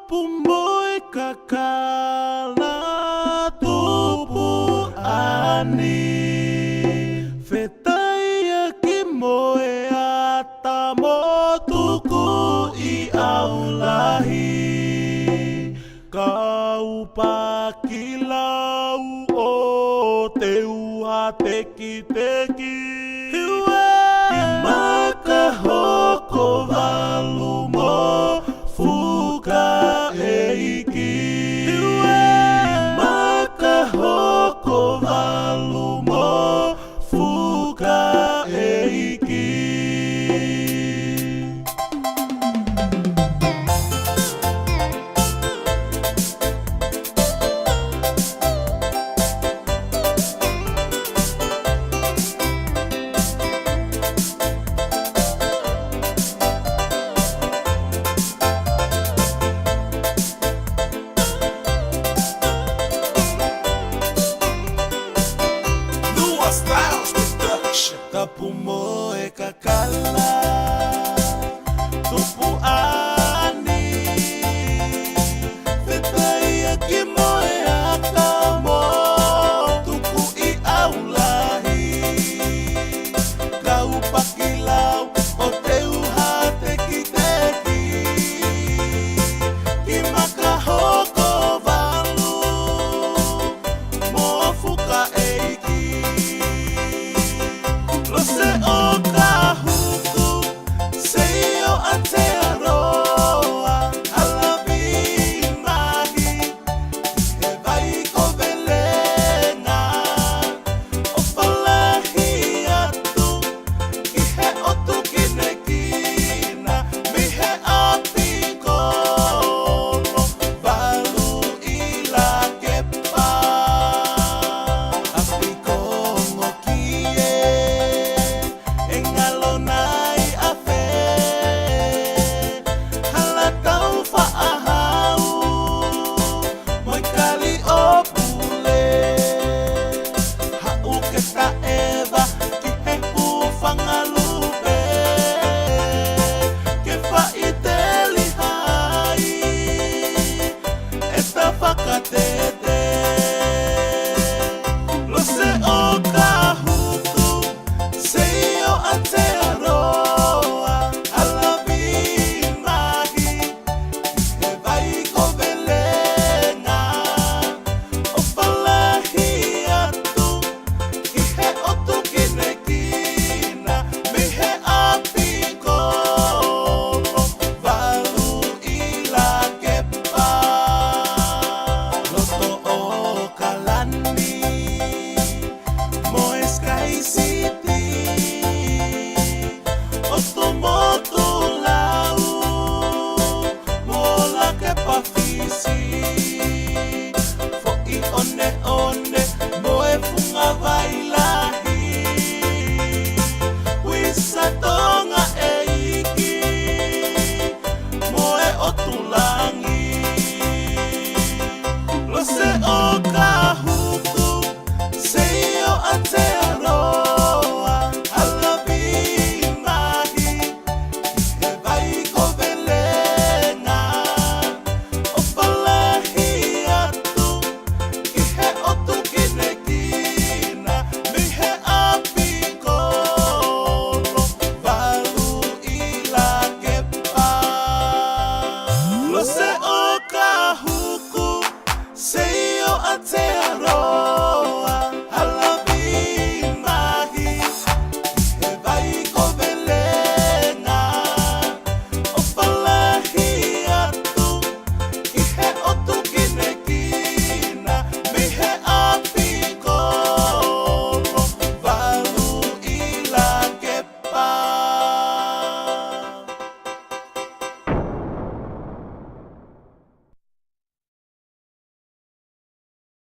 pumoy kakala tupu ani Fetaya kimoe atamo tuku I aulahi Kau pakilau o teu hateki-teki Maka hoko valumo fuka eiki Maka hoko valumo fuka eiki Kapumo e kakala tupu ani Fetaya kimoe atamo tuku I aulahi Kau pakilau o teu hateki-teki Kimaka hoko valu mo fuka eiki Lose o kahuku, seio Aotearoa, alavi mahi, he vai kovelenga, o falahi atu, I he otu kinekina, mi he apikono, valu ila kepa, apikongo kie. Engalonai afe halatau faahau moi kali opule hau keta eva ki he ufangalupe ke faiteli hai esta fakatete lose o kahuku seio Aotearoa, alavi mahi, he vai kovelenga, o falahi atu, ki he otu kinekina, mi he apikono, valu ila kepa. Loto o kalani, mo Sky City Otomoto lau, mola que pa fisi